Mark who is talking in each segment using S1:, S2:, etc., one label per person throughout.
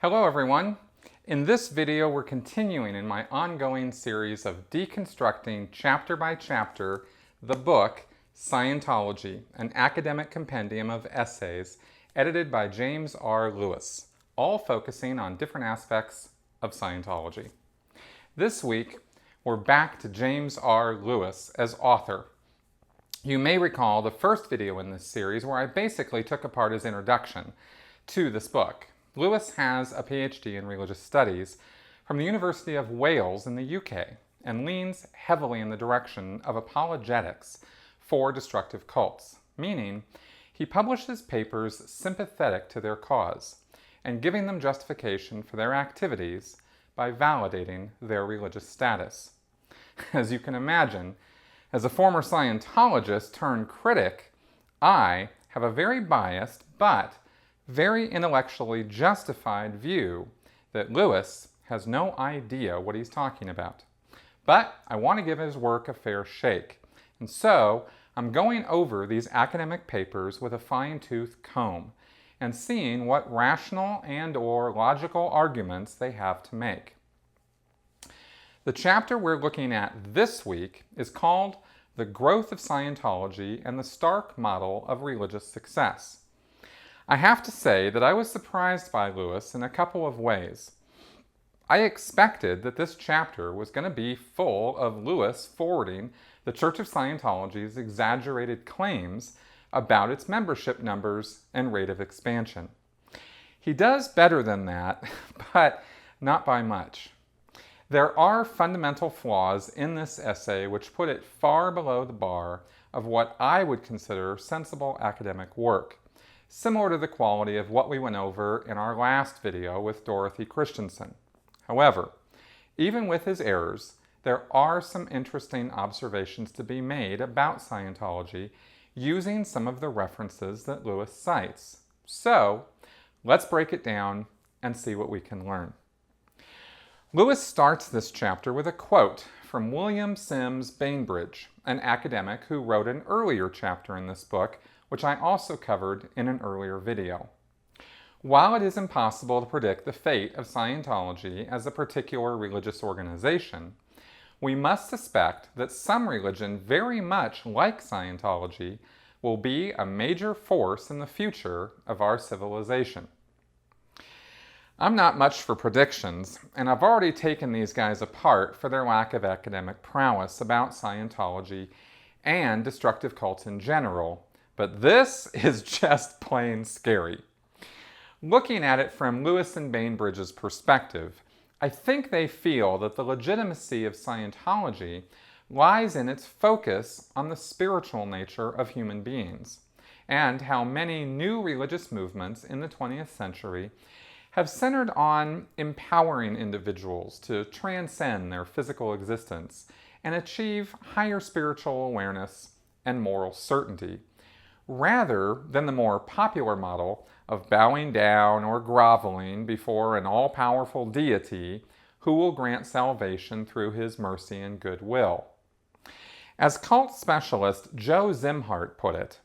S1: Hello everyone! In this video we're continuing in my ongoing series of deconstructing chapter by chapter the book Scientology, an academic compendium of essays edited by James R. Lewis, all focusing on different aspects of Scientology. This week we're back to James R. Lewis as author. You may recall the first video in this series where I basically took apart his introduction to this book. Lewis has a PhD in religious studies from the University of Wales in the UK and leans heavily in the direction of apologetics for destructive cults, meaning he publishes papers sympathetic to their cause and giving them justification for their activities by validating their religious status. As you can imagine, as a former Scientologist turned critic, I have a very biased but very intellectually justified view that Lewis has no idea what he's talking about. But I want to give his work a fair shake, and so I'm going over these academic papers with a fine-tooth comb and seeing what rational and/or logical arguments they have to make. The chapter we're looking at this week is called The Growth of Scientology and the Stark Model of Religious Success. I have to say that I was surprised by Lewis in a couple of ways. I expected that this chapter was going to be full of Lewis forwarding the Church of Scientology's exaggerated claims about its membership numbers and rate of expansion. He does better than that, but not by much. There are fundamental flaws in this essay which put it far below the bar of what I would consider sensible academic work, similar to the quality of what we went over in our last video with Dorothy Christensen. However, even with his errors, there are some interesting observations to be made about Scientology using some of the references that Lewis cites. So, let's break it down and see what we can learn. Lewis starts this chapter with a quote from William Sims Bainbridge, an academic who wrote an earlier chapter in this book, which I also covered in an earlier video. While it is impossible to predict the fate of Scientology as a particular religious organization, we must suspect that some religion very much like Scientology will be a major force in the future of our civilization. I'm not much for predictions, and I've already taken these guys apart for their lack of academic prowess about Scientology and destructive cults in general, but this is just plain scary. Looking at it from Lewis and Bainbridge's perspective, I think they feel that the legitimacy of Scientology lies in its focus on the spiritual nature of human beings, and how many new religious movements in the 20th century have centered on empowering individuals to transcend their physical existence and achieve higher spiritual awareness and moral certainty, rather than the more popular model of bowing down or groveling before an all-powerful deity who will grant salvation through his mercy and goodwill. As cult specialist Joe Zimhart put it,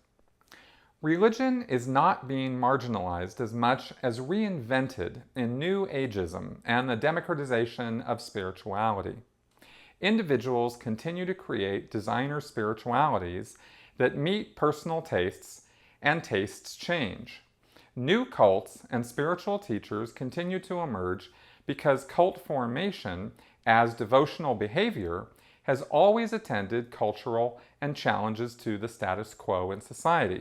S1: religion is not being marginalized as much as reinvented in New Ageism and the democratization of spirituality. Individuals continue to create designer spiritualities that meet personal tastes, and tastes change. New cults and spiritual teachers continue to emerge because cult formation as devotional behavior has always attended cultural and challenges to the status quo in society.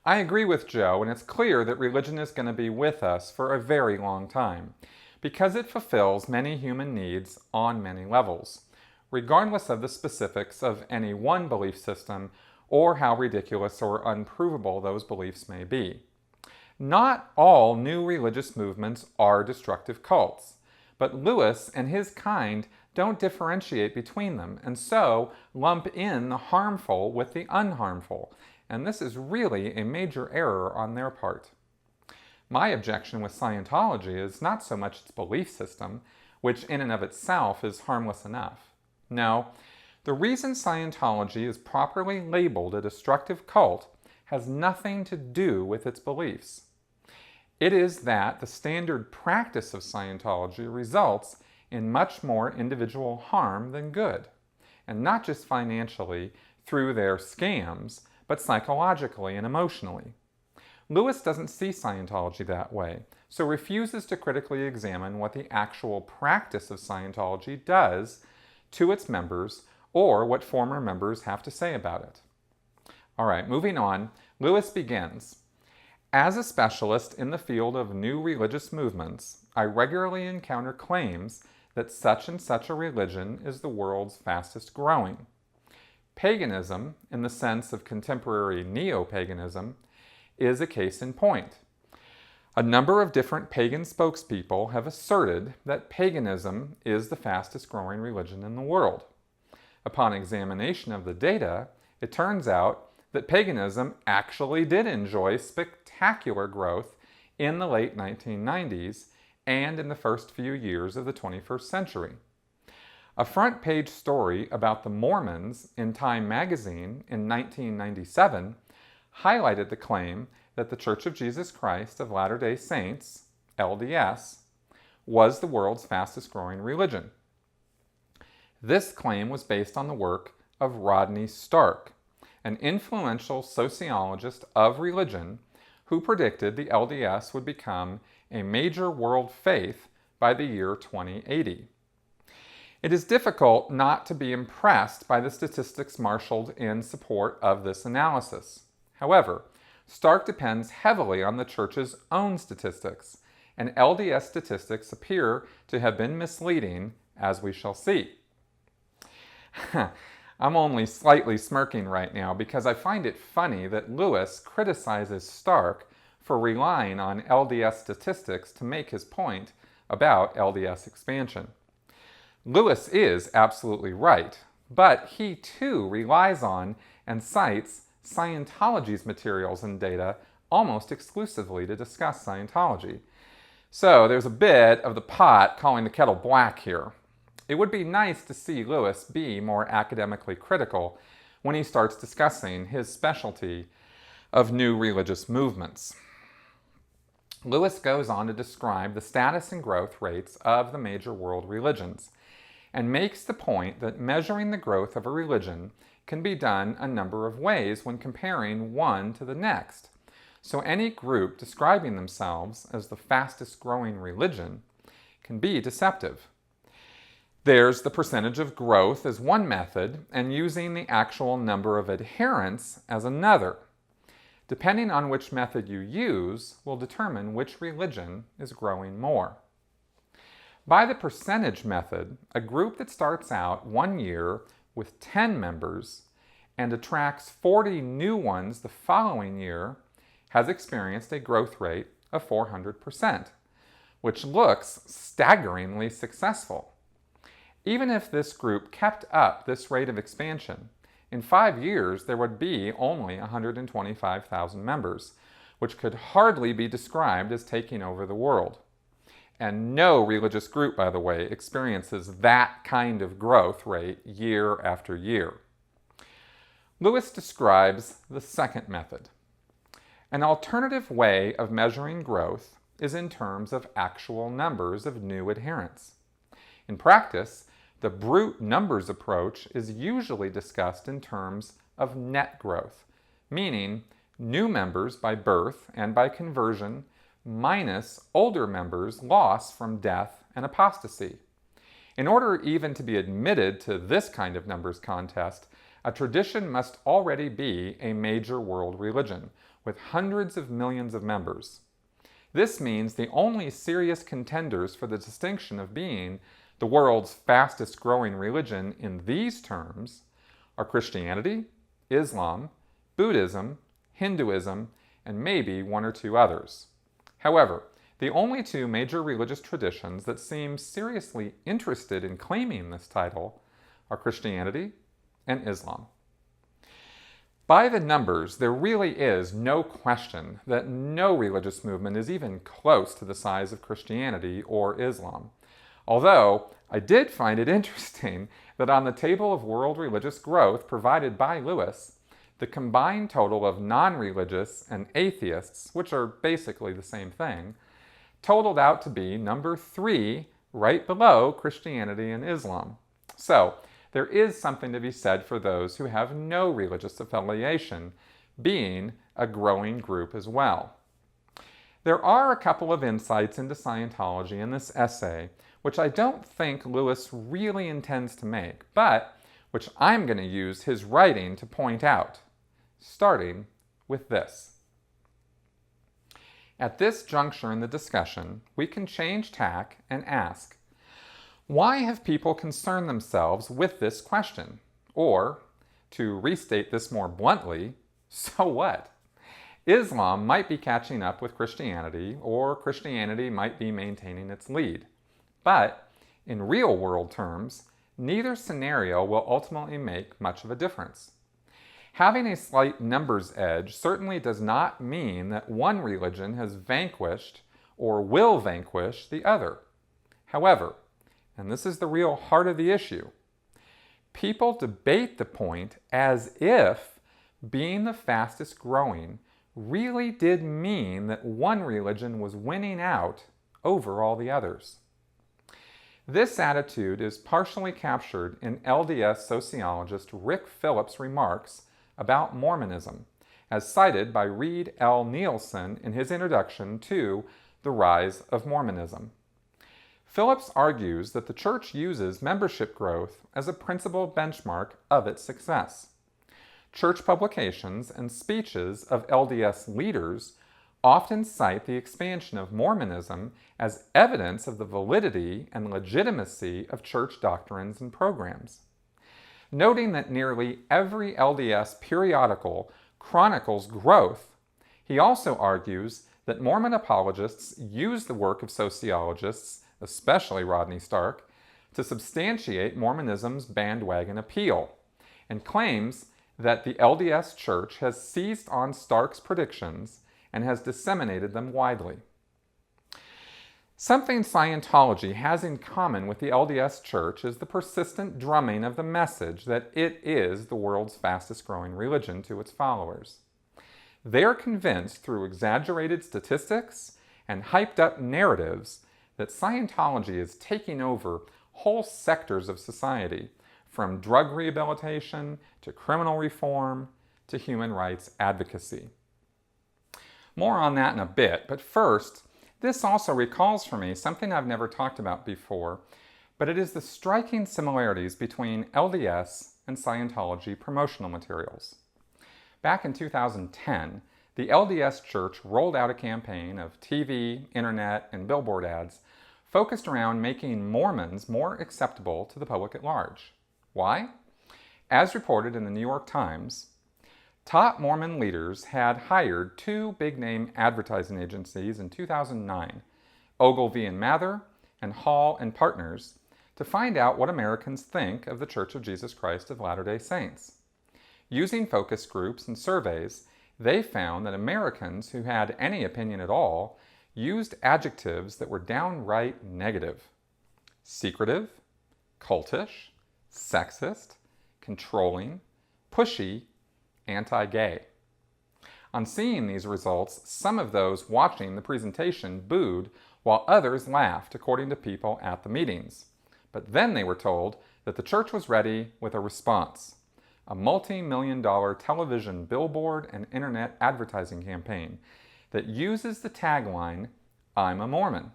S1: I agree with Joe, and it's clear that religion is going to be with us for a very long time because it fulfills many human needs on many levels, regardless of the specifics of any one belief system or how ridiculous or unprovable those beliefs may be. Not all new religious movements are destructive cults, but Lewis and his kind don't differentiate between them, and so lump in the harmful with the unharmful, and this is really a major error on their part. My objection with Scientology is not so much its belief system, which in and of itself is harmless enough. No, the reason Scientology is properly labeled a destructive cult has nothing to do with its beliefs. It is that the standard practice of Scientology results in much more individual harm than good, and not just financially through their scams, but psychologically and emotionally. Lewis doesn't see Scientology that way, so refuses to critically examine what the actual practice of Scientology does to its members or what former members have to say about it. All right, moving on, Lewis begins. As a specialist in the field of new religious movements, I regularly encounter claims that such and such a religion is the world's fastest growing. Paganism, in the sense of contemporary neo-paganism, is a case in point. A number of different pagan spokespeople have asserted that paganism is the fastest growing religion in the world. Upon examination of the data, it turns out that paganism actually did enjoy spectacular growth in the late 1990s and in the first few years of the 21st century. A front-page story about the Mormons in Time magazine in 1997 highlighted the claim that the Church of Jesus Christ of Latter-day Saints, LDS, was the world's fastest-growing religion. This claim was based on the work of Rodney Stark, an influential sociologist of religion who predicted the LDS would become a major world faith by the year 2080. It is difficult not to be impressed by the statistics marshaled in support of this analysis. However, Stark depends heavily on the Church's own statistics, and LDS statistics appear to have been misleading, as we shall see. I'm only slightly smirking right now because I find it funny that Lewis criticizes Stark for relying on LDS statistics to make his point about LDS expansion. Lewis is absolutely right, but he too relies on and cites Scientology's materials and data almost exclusively to discuss Scientology. So there's a bit of the pot calling the kettle black here. It would be nice to see Lewis be more academically critical when he starts discussing his specialty of new religious movements. Lewis goes on to describe the status and growth rates of the major world religions and makes the point that measuring the growth of a religion can be done a number of ways when comparing one to the next. So any group describing themselves as the fastest growing religion can be deceptive. There's the percentage of growth as one method, and using the actual number of adherents as another. Depending on which method you use will determine which religion is growing more. By the percentage method, a group that starts out one year with 10 members and attracts 40 new ones the following year has experienced a growth rate of 400%, which looks staggeringly successful. Even if this group kept up this rate of expansion, in 5 years there would be only 125,000 members, which could hardly be described as taking over the world. And no religious group, by the way, experiences that kind of growth rate year after year. Lewis describes the second method. An alternative way of measuring growth is in terms of actual numbers of new adherents. In practice, the brute numbers approach is usually discussed in terms of net growth, meaning new members by birth and by conversion minus older members lost from death and apostasy. In order even to be admitted to this kind of numbers contest, a tradition must already be a major world religion with hundreds of millions of members. This means the only serious contenders for the distinction of being the world's fastest growing religion in these terms are Christianity, Islam, Buddhism, Hinduism, and maybe one or two others. However, the only two major religious traditions that seem seriously interested in claiming this title are Christianity and Islam. By the numbers, there really is no question that no religious movement is even close to the size of Christianity or Islam. Although, I did find it interesting that on the table of world religious growth provided by Lewis, the combined total of non-religious and atheists, which are basically the same thing, totaled out to be number 3, right below Christianity and Islam. So, there is something to be said for those who have no religious affiliation, being a growing group as well. There are a couple of insights into Scientology in this essay, which I don't think Lewis really intends to make, but which I'm going to use his writing to point out, starting with this. At this juncture in the discussion, we can change tack and ask, why have people concerned themselves with this question? Or, to restate this more bluntly, so what? Islam might be catching up with Christianity, or Christianity might be maintaining its lead. But, in real-world terms, neither scenario will ultimately make much of a difference. Having a slight numbers edge certainly does not mean that one religion has vanquished or will vanquish the other. However, and this is the real heart of the issue, people debate the point as if being the fastest growing really did mean that one religion was winning out over all the others. This attitude is partially captured in LDS sociologist Rick Phillips' remarks about Mormonism, as cited by Reed L. Nielsen in his introduction to The Rise of Mormonism. Phillips argues that the church uses membership growth as a principal benchmark of its success. Church publications and speeches of LDS leaders often cite the expansion of Mormonism as evidence of the validity and legitimacy of church doctrines and programs. Noting that nearly every LDS periodical chronicles growth, he also argues that Mormon apologists use the work of sociologists, especially Rodney Stark, to substantiate Mormonism's bandwagon appeal, and claims that the LDS Church has seized on Stark's predictions and has disseminated them widely. Something Scientology has in common with the LDS Church is the persistent drumming of the message that it is the world's fastest growing religion to its followers. They are convinced through exaggerated statistics and hyped up narratives that Scientology is taking over whole sectors of society, from drug rehabilitation to criminal reform to human rights advocacy. More on that in a bit, but first, this also recalls for me something I've never talked about before, but it is the striking similarities between LDS and Scientology promotional materials. Back in 2010, the LDS Church rolled out a campaign of TV, internet, and billboard ads focused around making Mormons more acceptable to the public at large. Why? As reported in the New York Times, top Mormon leaders had hired 2 big-name advertising agencies in 2009, Ogilvy and Mather and Hall and Partners, to find out what Americans think of the Church of Jesus Christ of Latter-day Saints. Using focus groups and surveys, they found that Americans who had any opinion at all used adjectives that were downright negative: secretive, cultish, sexist, controlling, pushy, anti-gay. On seeing these results, some of those watching the presentation booed, while others laughed, according to people at the meetings. But then they were told that the church was ready with a response: a multi-million-dollar television billboard and internet advertising campaign that uses the tagline, "I'm a Mormon."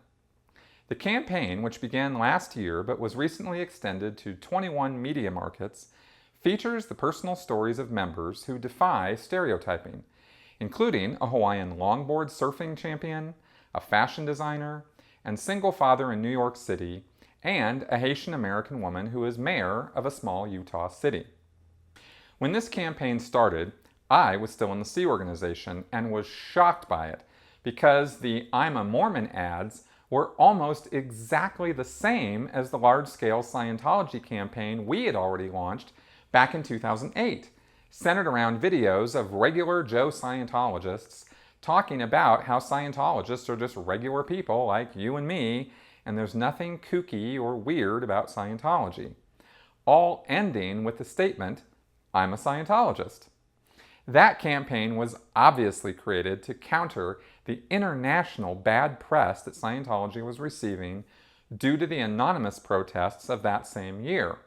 S1: The campaign, which began last year but was recently extended to 21 media markets, features the personal stories of members who defy stereotyping, including a Hawaiian longboard surfing champion, a fashion designer, and single father in New York City, and a Haitian American woman who is mayor of a small Utah city. When this campaign started, I was still in the Sea Organization and was shocked by it because the "I'm a Mormon" ads were almost exactly the same as the large-scale Scientology campaign we had already launched back in 2008, centered around videos of regular Joe Scientologists talking about how Scientologists are just regular people like you and me, and there's nothing kooky or weird about Scientology, all ending with the statement, "I'm a Scientologist." That campaign was obviously created to counter the international bad press that Scientology was receiving due to the anonymous protests of that same year.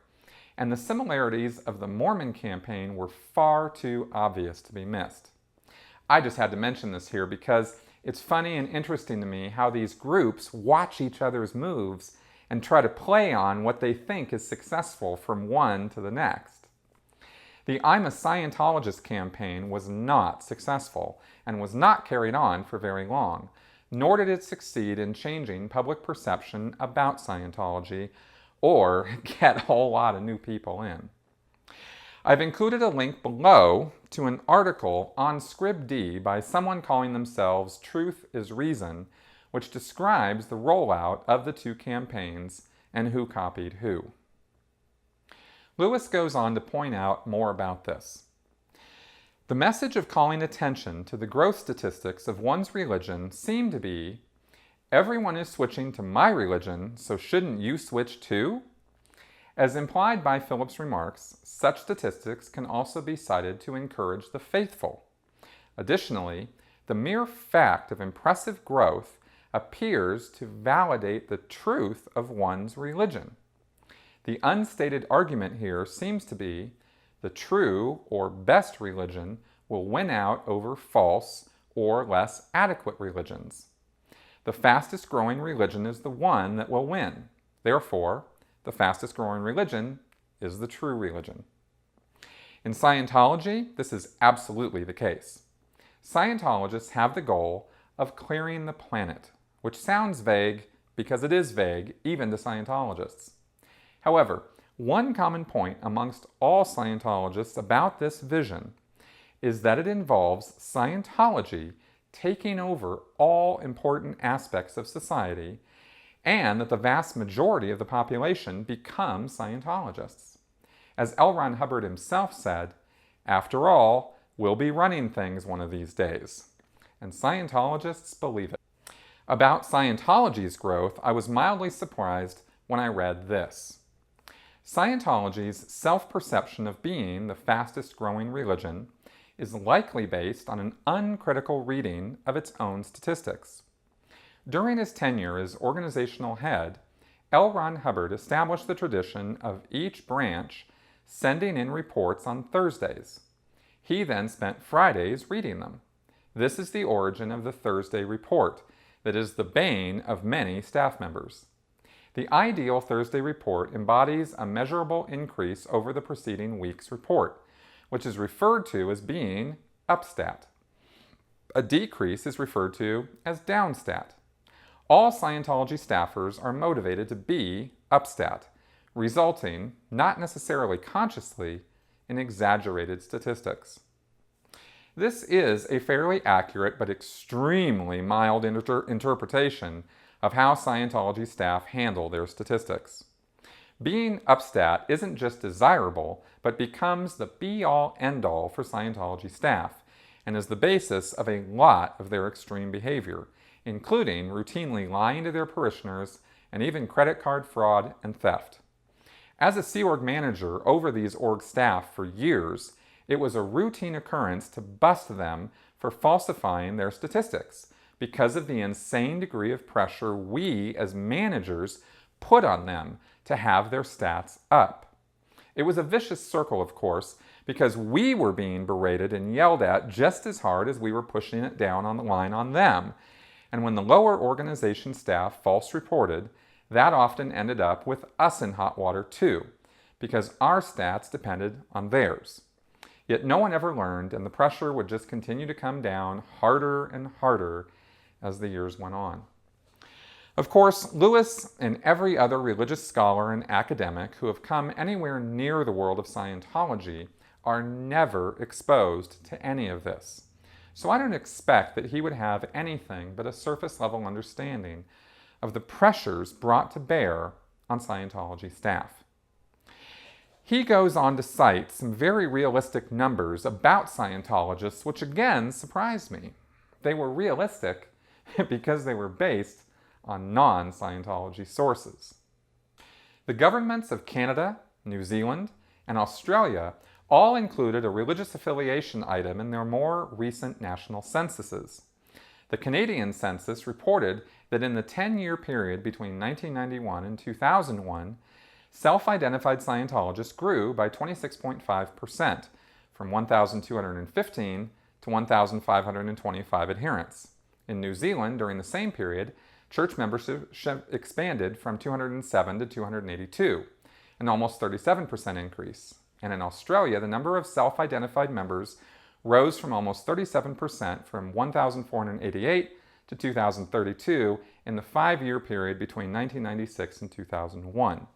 S1: And the similarities of the Mormon campaign were far too obvious to be missed. I just had to mention this here because it's funny and interesting to me how these groups watch each other's moves and try to play on what they think is successful from one to the next. The I'm a Scientologist campaign was not successful and was not carried on for very long, nor did it succeed in changing public perception about Scientology or get a whole lot of new people in. I've included a link below to an article on Scrib-D by someone calling themselves Truth is Reason, which describes the rollout of the two campaigns and who copied who. Lewis goes on to point out more about this. The message of calling attention to the growth statistics of one's religion seemed to be, everyone is switching to my religion, so shouldn't you switch too? As implied by Phillips' remarks, such statistics can also be cited to encourage the faithful. Additionally, the mere fact of impressive growth appears to validate the truth of one's religion. The unstated argument here seems to be the true or best religion will win out over false or less adequate religions. The fastest growing religion is the one that will win. Therefore, the fastest growing religion is the true religion. In Scientology, this is absolutely the case. Scientologists have the goal of clearing the planet, which sounds vague because it is vague even to Scientologists. However, one common point amongst all Scientologists about this vision is that it involves Scientology taking over all important aspects of society and that the vast majority of the population become Scientologists. As L. Ron Hubbard himself said, after all, we'll be running things one of these days. And Scientologists believe it. About Scientology's growth, I was mildly surprised when I read this. Scientology's self-perception of being the fastest growing religion is likely based on an uncritical reading of its own statistics. During his tenure as organizational head, L. Ron Hubbard established the tradition of each branch sending in reports on Thursdays. He then spent Fridays reading them. This is the origin of the Thursday report that is the bane of many staff members. The ideal Thursday report embodies a measurable increase over the preceding week's report, which is referred to as being upstat. A decrease is referred to as downstat. All Scientology staffers are motivated to be upstat, resulting, not necessarily consciously, in exaggerated statistics. This is a fairly accurate but extremely mild interpretation of how Scientology staff handle their statistics. Being upstat isn't just desirable, but becomes the be-all, end-all for Scientology staff, and is the basis of a lot of their extreme behavior, including routinely lying to their parishioners and even credit card fraud and theft. As a Sea Org manager over these org staff for years, it was a routine occurrence to bust them for falsifying their statistics because of the insane degree of pressure we as managers put on them to have their stats up. It was a vicious circle, of course, because we were being berated and yelled at just as hard as we were pushing it down on the line on them. And when the lower organization staff false reported, that often ended up with us in hot water too, because our stats depended on theirs. Yet no one ever learned, and the pressure would just continue to come down harder and harder as the years went on. Of course, Lewis and every other religious scholar and academic who have come anywhere near the world of Scientology are never exposed to any of this. So I don't expect that he would have anything but a surface-level understanding of the pressures brought to bear on Scientology staff. He goes on to cite some very realistic numbers about Scientologists, which again surprised me. They were realistic because they were based on non-Scientology sources. The governments of Canada, New Zealand, and Australia all included a religious affiliation item in their more recent national censuses. The Canadian census reported that in the 10-year period between 1991 and 2001, self-identified Scientologists grew by 26.5%, from 1,215 to 1,525 adherents. In New Zealand, during the same period, church membership expanded from 207 to 282, an almost 37% increase. And in Australia, the number of self-identified members rose from almost 37% from 1,488 to 2,032 in the 5-year period between 1996 and 2001.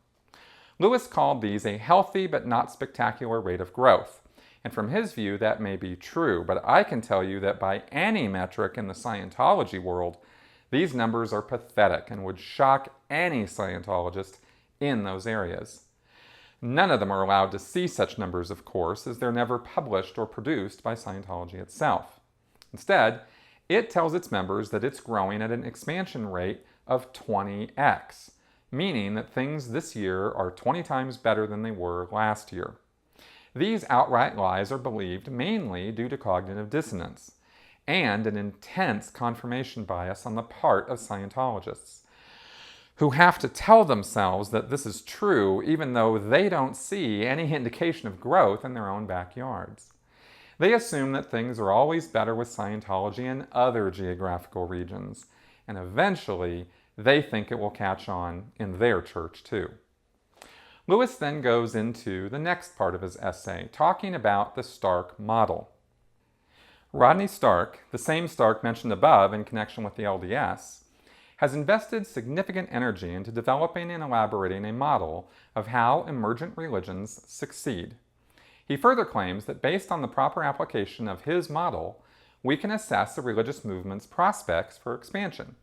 S1: Lewis called these a healthy but not spectacular rate of growth. And from his view, that may be true, but I can tell you that by any metric in the Scientology world, these numbers are pathetic and would shock any Scientologist in those areas. None of them are allowed to see such numbers, of course, as they're never published or produced by Scientology itself. Instead, it tells its members that it's growing at an expansion rate of 20x, meaning that things this year are 20 times better than they were last year. These outright lies are believed mainly due to cognitive dissonance and an intense confirmation bias on the part of Scientologists, who have to tell themselves that this is true even though they don't see any indication of growth in their own backyards. They assume that things are always better with Scientology in other geographical regions, and eventually they think it will catch on in their church too. Lewis then goes into the next part of his essay, talking about the Stark model. Rodney Stark, the same Stark mentioned above in connection with the LDS, has invested significant energy into developing and elaborating a model of how emergent religions succeed. He further claims that based on the proper application of his model, we can assess a religious movement's prospects for expansion.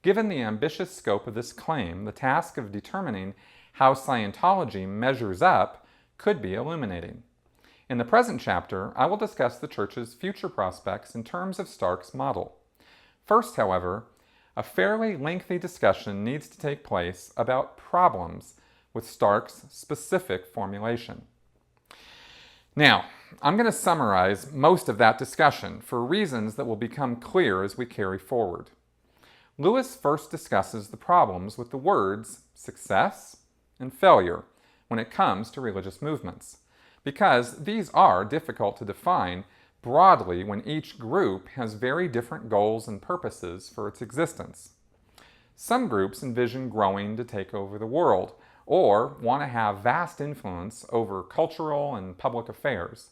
S1: Given the ambitious scope of this claim, the task of determining how Scientology measures up could be illuminating. In the present chapter, I will discuss the Church's future prospects in terms of Stark's model. First, however, a fairly lengthy discussion needs to take place about problems with Stark's specific formulation. Now, I'm going to summarize most of that discussion for reasons that will become clear as we carry forward. Lewis first discusses the problems with the words success and failure when it comes to religious movements, because these are difficult to define broadly when each group has very different goals and purposes for its existence. Some groups envision growing to take over the world, or want to have vast influence over cultural and public affairs.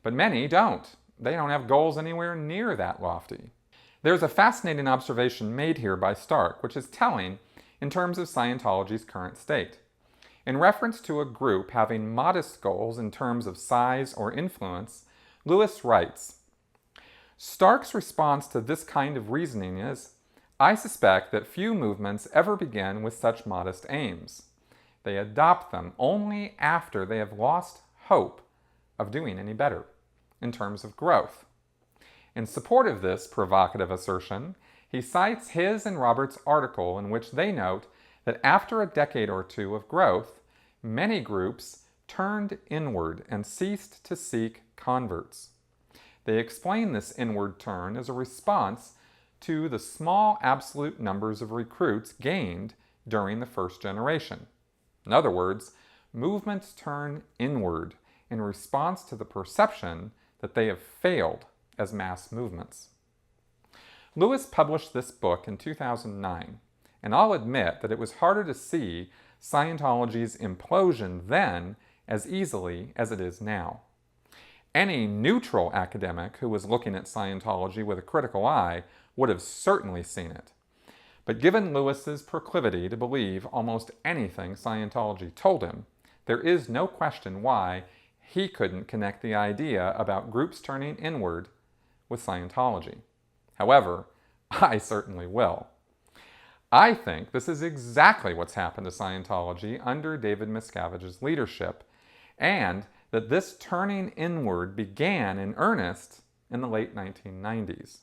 S1: But many don't. They don't have goals anywhere near that lofty. There's a fascinating observation made here by Stark, which is telling in terms of Scientology's current state. In reference to a group having modest goals in terms of size or influence, Lewis writes, Stark's response to this kind of reasoning is, I suspect that few movements ever begin with such modest aims. They adopt them only after they have lost hope of doing any better in terms of growth. In support of this provocative assertion, he cites his and Robert's article in which they note that after a decade or two of growth, many groups turned inward and ceased to seek converts. They explain this inward turn as a response to the small absolute numbers of recruits gained during the first generation. In other words, movements turn inward in response to the perception that they have failed as mass movements. Lewis published this book in 2009, and I'll admit that it was harder to see Scientology's implosion then as easily as it is now. Any neutral academic who was looking at Scientology with a critical eye would have certainly seen it. But given Lewis's proclivity to believe almost anything Scientology told him, there is no question why he couldn't connect the idea about groups turning inward with Scientology. However, I certainly will. I think this is exactly what's happened to Scientology under David Miscavige's leadership, and that this turning inward began in earnest in the late 1990s.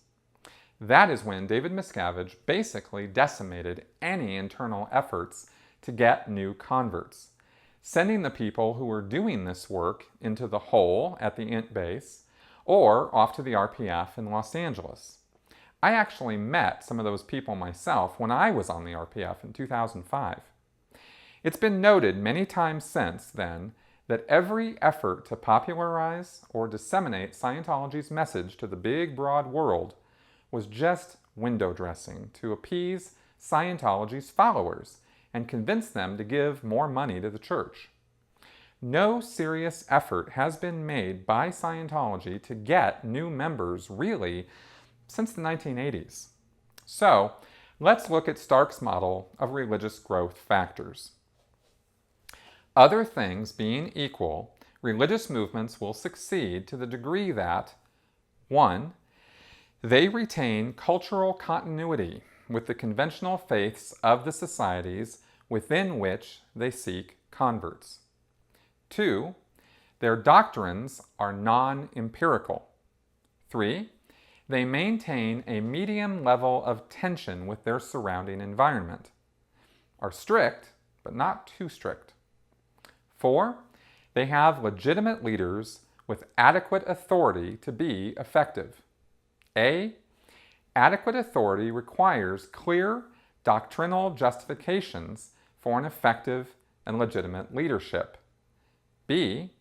S1: That is when David Miscavige basically decimated any internal efforts to get new converts. sending the people who were doing this work into the hole at the INT base or off to the RPF in Los Angeles. I actually met some of those people myself when I was on the RPF in 2005. It's been noted many times since then that every effort to popularize or disseminate Scientology's message to the big, broad world was just window dressing to appease Scientology's followers and convince them to give more money to the church. No serious effort has been made by Scientology to get new members, really, since the 1980s. So, let's look at Stark's model of religious growth factors. Other things being equal, religious movements will succeed to the degree that 1. They retain cultural continuity with the conventional faiths of the societies within which they seek converts. 2. Their doctrines are non-empirical. 3. They maintain a medium level of tension with their surrounding environment, are strict, but not too strict. 4. They have legitimate leaders with adequate authority to be effective. A. Adequate authority requires clear doctrinal justifications for an effective and legitimate leadership. B.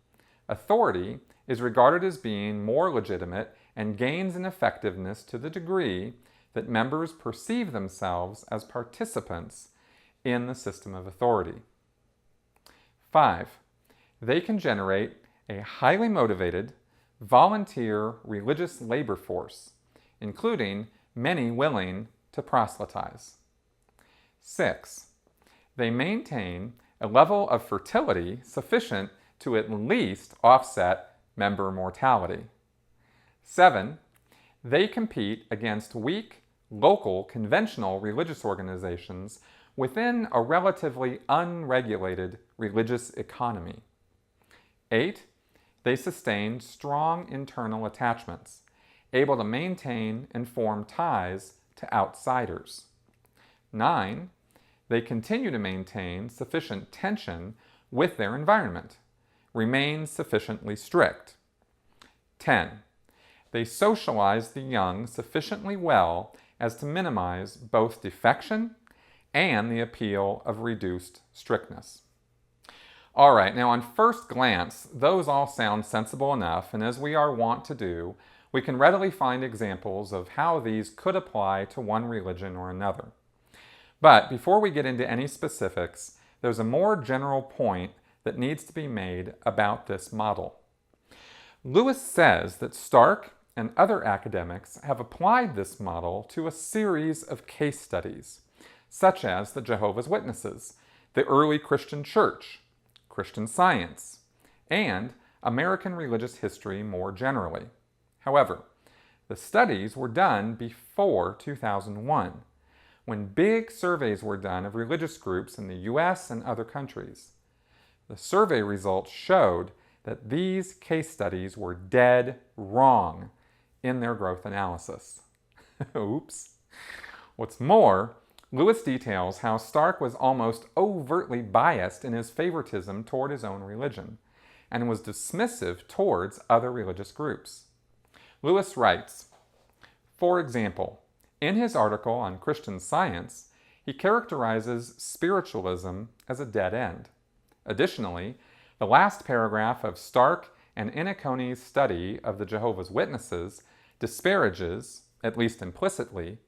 S1: Authority is regarded as being more legitimate and gains in effectiveness to the degree that members perceive themselves as participants in the system of authority. 5. They can generate a highly motivated, volunteer religious labor force, including many willing to proselytize. 6. They maintain a level of fertility sufficient to at least offset member mortality. 7. They compete against weak, local, conventional religious organizations within a relatively unregulated religious economy. 8. They sustain strong internal attachments, able to maintain and form ties to outsiders. 9. They continue to maintain sufficient tension with their environment, remain sufficiently strict. 10. They socialize the young sufficiently well as to minimize both defection and the appeal of reduced strictness. All right, now on first glance, those all sound sensible enough, and as we are wont to do, we can readily find examples of how these could apply to one religion or another. But before we get into any specifics, there's a more general point that needs to be made about this model. Lewis says that Stark and other academics have applied this model to a series of case studies, such as the Jehovah's Witnesses, the early Christian Church, Christian Science, and American religious history more generally. However, the studies were done before 2001, when big surveys were done of religious groups in the US and other countries. The survey results showed that these case studies were dead wrong in their growth analysis. Oops. What's more, Lewis details how Stark was almost overtly biased in his favoritism toward his own religion, and was dismissive towards other religious groups. Lewis writes, for example, in his article on Christian Science, he characterizes spiritualism as a dead end. Additionally, the last paragraph of Stark and Iannacconi's study of the Jehovah's Witnesses disparages, at least implicitly,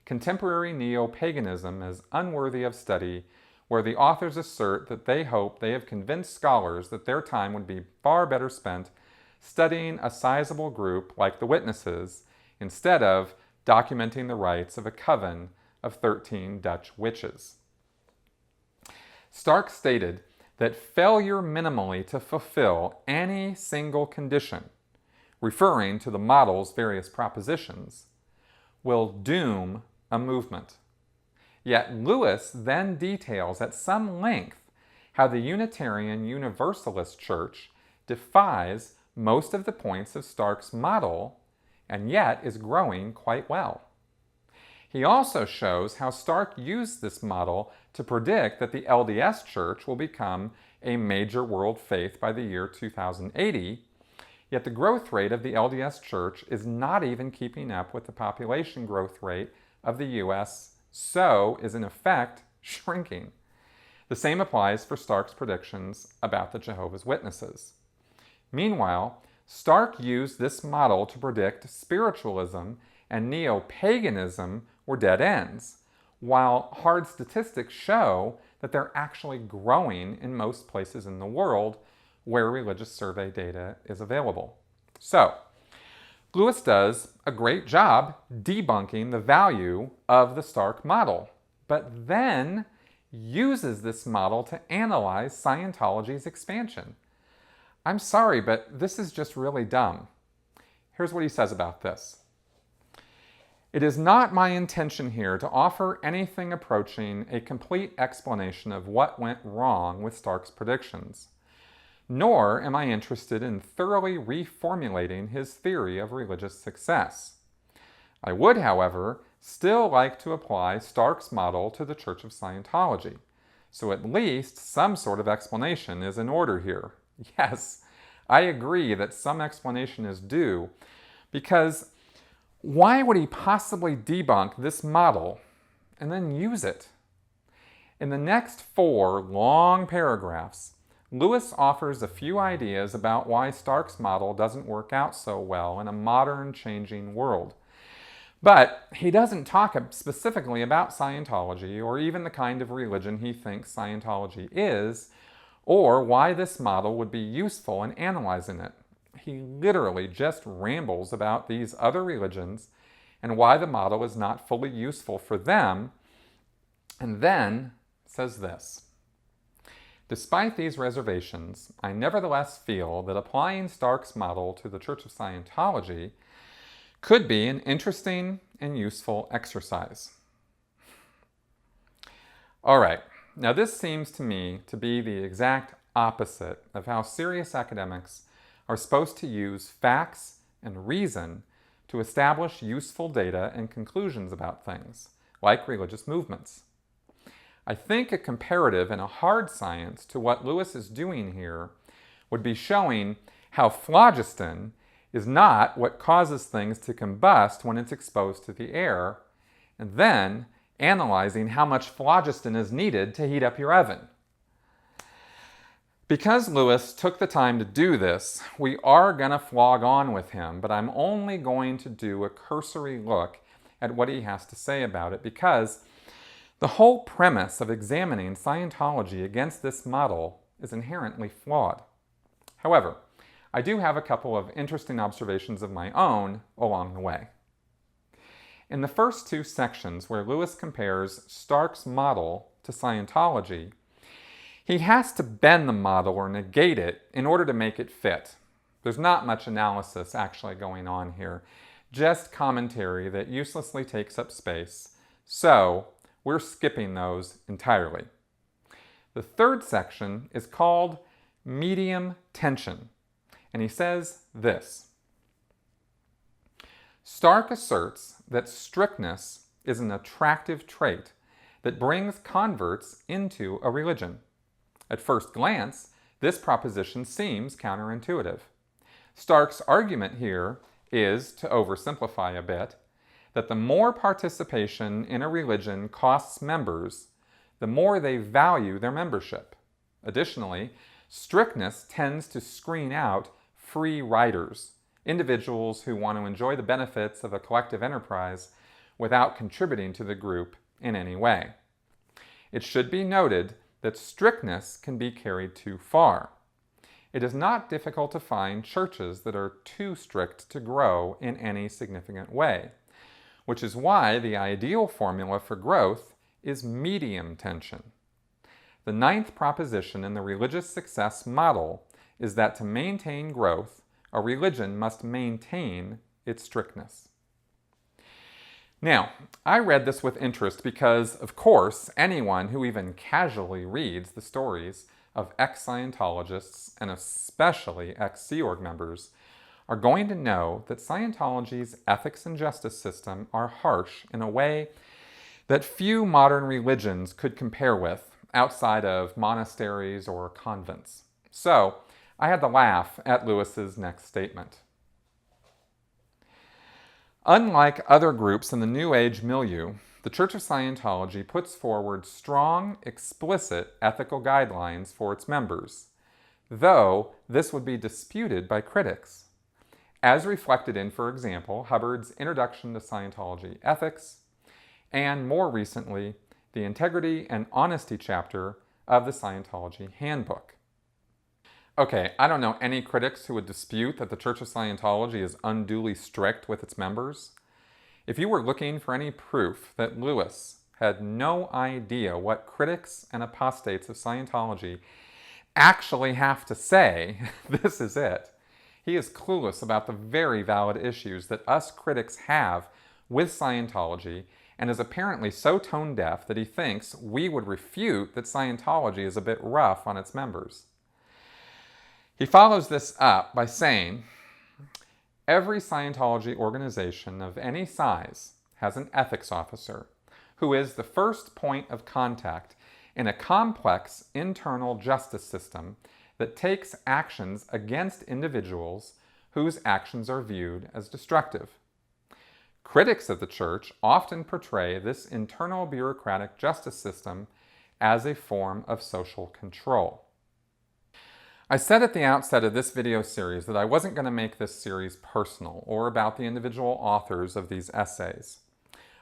S1: contemporary neo-paganism as unworthy of study, where the authors assert that they hope they have convinced scholars that their time would be far better spent studying a sizable group like the Witnesses instead of documenting the rites of a coven of 13 Dutch witches. Stark stated that failure minimally to fulfill any single condition, referring to the model's various propositions, will doom a movement. Yet Lewis then details at some length how the Unitarian Universalist Church defies most of the points of Stark's model and yet is growing quite well. He also shows how Stark used this model to predict that the LDS Church will become a major world faith by the year 2080, yet the growth rate of the LDS Church is not even keeping up with the population growth rate of the US, so is in effect shrinking. The same applies for Stark's predictions about the Jehovah's Witnesses. Meanwhile, Stark used this model to predict spiritualism and neo-paganism were dead ends, while hard statistics show that they're actually growing in most places in the world where religious survey data is available. So, Lewis does a great job debunking the value of the Stark model, but then uses this model to analyze Scientology's expansion. I'm sorry, but this is just really dumb. Here's what he says about this. It is not my intention here to offer anything approaching a complete explanation of what went wrong with Stark's predictions, nor am I interested in thoroughly reformulating his theory of religious success. I would, however, still like to apply Stark's model to the Church of Scientology, so at least some sort of explanation is in order here. Yes, I agree that some explanation is due, because why would he possibly debunk this model and then use it? In the next 4 long paragraphs, Lewis offers a few ideas about why Stark's model doesn't work out so well in a modern, changing world. But he doesn't talk specifically about Scientology or even the kind of religion he thinks Scientology is, or why this model would be useful in analyzing it. He literally just rambles about these other religions and why the model is not fully useful for them, and then says this. Despite these reservations, I nevertheless feel that applying Stark's model to the Church of Scientology could be an interesting and useful exercise. All right, now this seems to me to be the exact opposite of how serious academics are supposed to use facts and reason to establish useful data and conclusions about things, like religious movements. I think a comparative and a hard science to what Lewis is doing here would be showing how phlogiston is not what causes things to combust when it's exposed to the air, and then analyzing how much phlogiston is needed to heat up your oven. Because Lewis took the time to do this, we are going to flog on with him, but I'm only going to do a cursory look at what he has to say about it, because the whole premise of examining Scientology against this model is inherently flawed. However, I do have a couple of interesting observations of my own along the way. In the first 2 sections where Lewis compares Stark's model to Scientology, he has to bend the model or negate it in order to make it fit. There's not much analysis actually going on here, just commentary that uselessly takes up space, so we're skipping those entirely. The 3rd section is called Medium Tension, and he says this. Stark asserts that strictness is an attractive trait that brings converts into a religion. At first glance, this proposition seems counterintuitive. Stark's argument here is, to oversimplify a bit, that the more participation in a religion costs members, the more they value their membership. Additionally, strictness tends to screen out free riders, individuals who want to enjoy the benefits of a collective enterprise without contributing to the group in any way. It should be noted that strictness can be carried too far. It is not difficult to find churches that are too strict to grow in any significant way, which is why the ideal formula for growth is medium tension. The 9th proposition in the religious success model is that to maintain growth, a religion must maintain its strictness. Now, I read this with interest because, of course, anyone who even casually reads the stories of ex-Scientologists, and especially ex-Sea Org members, are going to know that Scientology's ethics and justice system are harsh in a way that few modern religions could compare with outside of monasteries or convents. So, I had to laugh at Lewis's next statement. Unlike other groups in the New Age milieu, the Church of Scientology puts forward strong, explicit ethical guidelines for its members, though this would be disputed by critics, as reflected in, for example, Hubbard's Introduction to Scientology Ethics, and more recently, the Integrity and Honesty chapter of the Scientology Handbook. Okay, I don't know any critics who would dispute that the Church of Scientology is unduly strict with its members. If you were looking for any proof that Lewis had no idea what critics and apostates of Scientology actually have to say, this is it. He is clueless about the very valid issues that us critics have with Scientology, and is apparently so tone-deaf that he thinks we would refute that Scientology is a bit rough on its members. He follows this up by saying, every Scientology organization of any size has an ethics officer who is the first point of contact in a complex internal justice system that takes actions against individuals whose actions are viewed as destructive. Critics of the Church often portray this internal bureaucratic justice system as a form of social control. I said at the outset of this video series that I wasn't going to make this series personal or about the individual authors of these essays.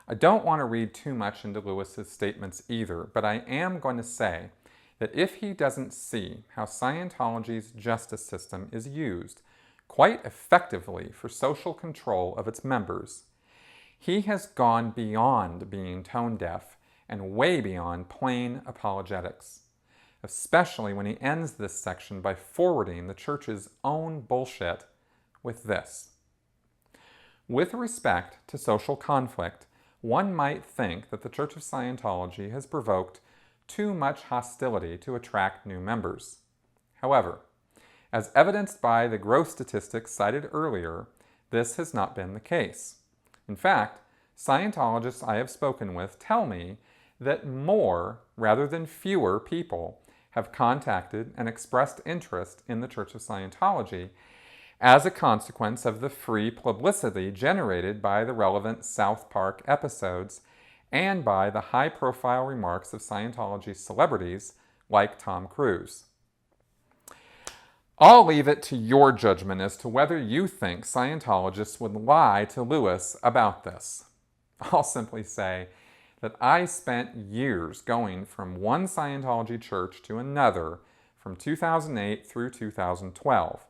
S1: I don't want to read too much into Lewis's statements either, but I am going to say that if he doesn't see how Scientology's justice system is used quite effectively for social control of its members, he has gone beyond being tone-deaf and way beyond plain apologetics, especially when he ends this section by forwarding the Church's own bullshit with this. With respect to social conflict, one might think that the Church of Scientology has provoked too much hostility to attract new members. However, as evidenced by the growth statistics cited earlier, this has not been the case. In fact, Scientologists I have spoken with tell me that more rather than fewer people have contacted and expressed interest in the Church of Scientology as a consequence of the free publicity generated by the relevant South Park episodes and by the high-profile remarks of Scientology celebrities like Tom Cruise. I'll leave it to your judgment as to whether you think Scientologists would lie to Lewis about this. I'll simply say that I spent years going from one Scientology church to another from 2008 through 2012,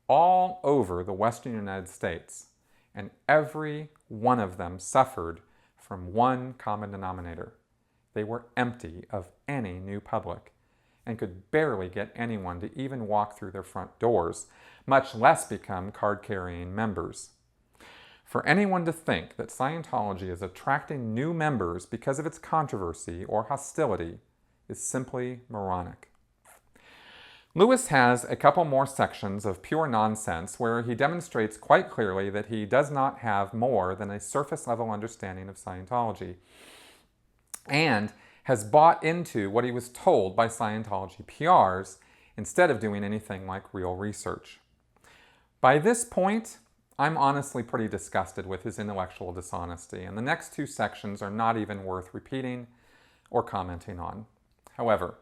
S1: all over the Western United States, and every one of them suffered from one common denominator. They were empty of any new public and could barely get anyone to even walk through their front doors, much less become card-carrying members. For anyone to think that Scientology is attracting new members because of its controversy or hostility is simply moronic. Lewis has a couple more sections of pure nonsense where he demonstrates quite clearly that he does not have more than a surface-level understanding of Scientology and has bought into what he was told by Scientology PRs instead of doing anything like real research. By this point, I'm honestly pretty disgusted with his intellectual dishonesty, and the next two sections are not even worth repeating or commenting on. However,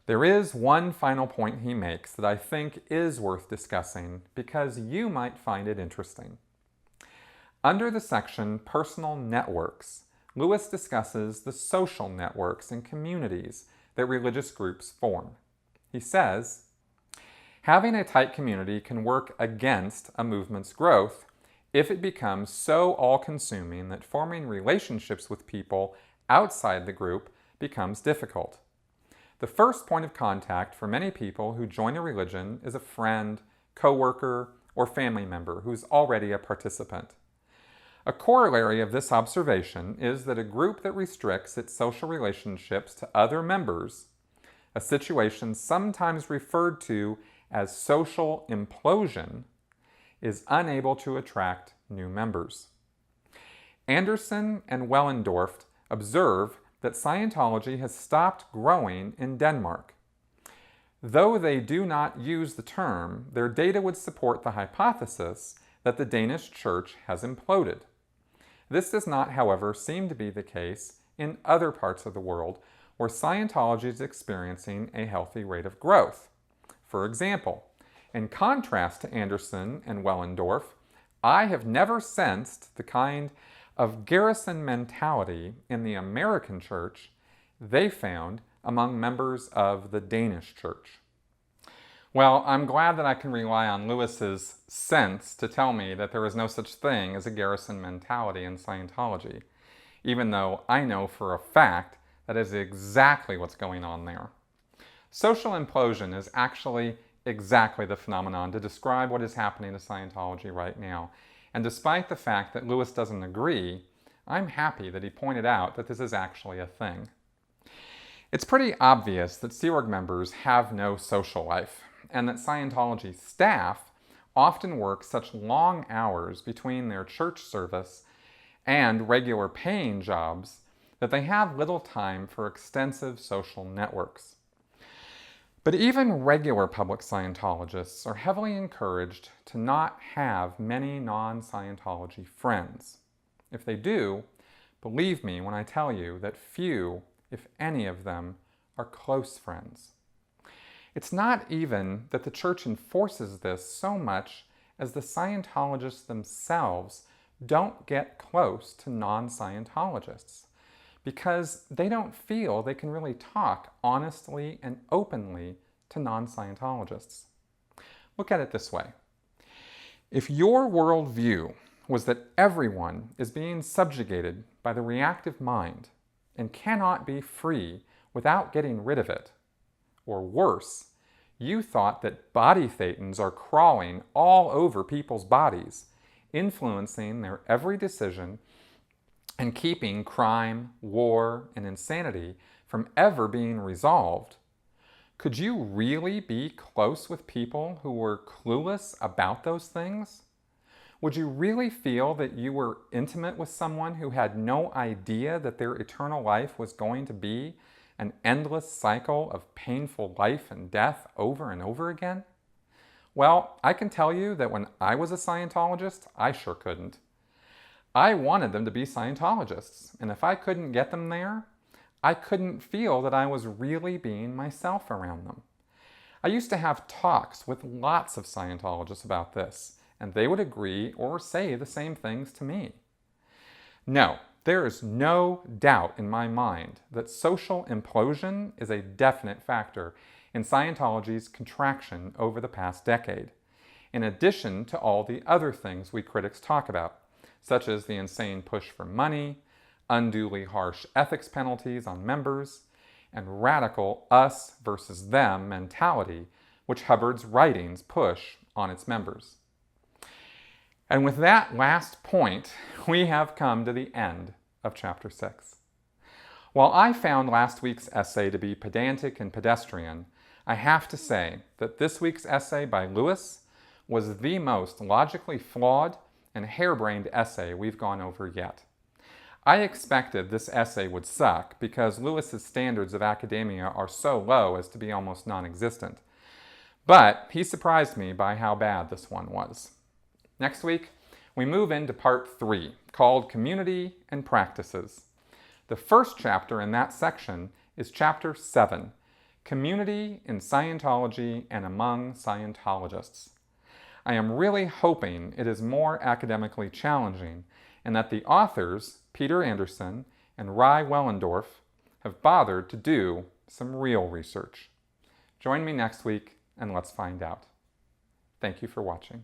S1: there is one final point he makes that I think is worth discussing because you might find it interesting. Under the section Personal Networks, Lewis discusses the social networks and communities that religious groups form. He says, having a tight community can work against a movement's growth if it becomes so all-consuming that forming relationships with people outside the group becomes difficult. The first point of contact for many people who join a religion is a friend, coworker, or family member who's already a participant. A corollary of this observation is that a group that restricts its social relationships to other members, a situation sometimes referred to as social implosion, is unable to attract new members. Anderson and Wellendorf observe that Scientology has stopped growing in Denmark. Though they do not use the term, their data would support the hypothesis that the Danish church has imploded. This does not, however, seem to be the case in other parts of the world where Scientology is experiencing a healthy rate of growth. For example, in contrast to Anderson and Wellendorf, I have never sensed the kind of garrison mentality in the American church they found among members of the Danish church. Well, I'm glad that I can rely on Lewis's sense to tell me that there is no such thing as a garrison mentality in Scientology, even though I know for a fact that is exactly what's going on there. Social implosion is actually exactly the phenomenon to describe what is happening to Scientology right now. And despite the fact that Lewis doesn't agree, I'm happy that he pointed out that this is actually a thing. It's pretty obvious that Sea Org members have no social life, and that Scientology staff often work such long hours between their church service and regular paying jobs that they have little time for extensive social networks. But even regular public Scientologists are heavily encouraged to not have many non-Scientology friends. If they do, believe me when I tell you that few, if any of them, are close friends. It's not even that the church enforces this so much as the Scientologists themselves don't get close to non-Scientologists, because they don't feel they can really talk honestly and openly to non-Scientologists. Look at it this way. If your worldview was that everyone is being subjugated by the reactive mind and cannot be free without getting rid of it, or worse, you thought that body thetans are crawling all over people's bodies, influencing their every decision and keeping crime, war, and insanity from ever being resolved, could you really be close with people who were clueless about those things? Would you really feel that you were intimate with someone who had no idea that their eternal life was going to be an endless cycle of painful life and death over and over again? Well, I can tell you that when I was a Scientologist, I sure couldn't. I wanted them to be Scientologists, and if I couldn't get them there, I couldn't feel that I was really being myself around them. I used to have talks with lots of Scientologists about this, and they would agree or say the same things to me. No, there is no doubt in my mind that social implosion is a definite factor in Scientology's contraction over the past decade, in addition to all the other things we critics talk about, such as the insane push for money, unduly harsh ethics penalties on members, and radical us versus them mentality, which Hubbard's writings push on its members. And with that last point, we have come to the end of Chapter 6. While I found last week's essay to be pedantic and pedestrian, I have to say that this week's essay by Lewis was the most logically flawed and harebrained essay we've gone over yet. I expected this essay would suck because Lewis's standards of academia are so low as to be almost non-existent. But he surprised me by how bad this one was. Next week, we move into part 3, called Community and Practices. The first chapter in that section is chapter 7, Community in Scientology and Among Scientologists. I am really hoping it is more academically challenging and that the authors, Peter Anderson and Ry Wellendorf, have bothered to do some real research. Join me next week and let's find out. Thank you for watching.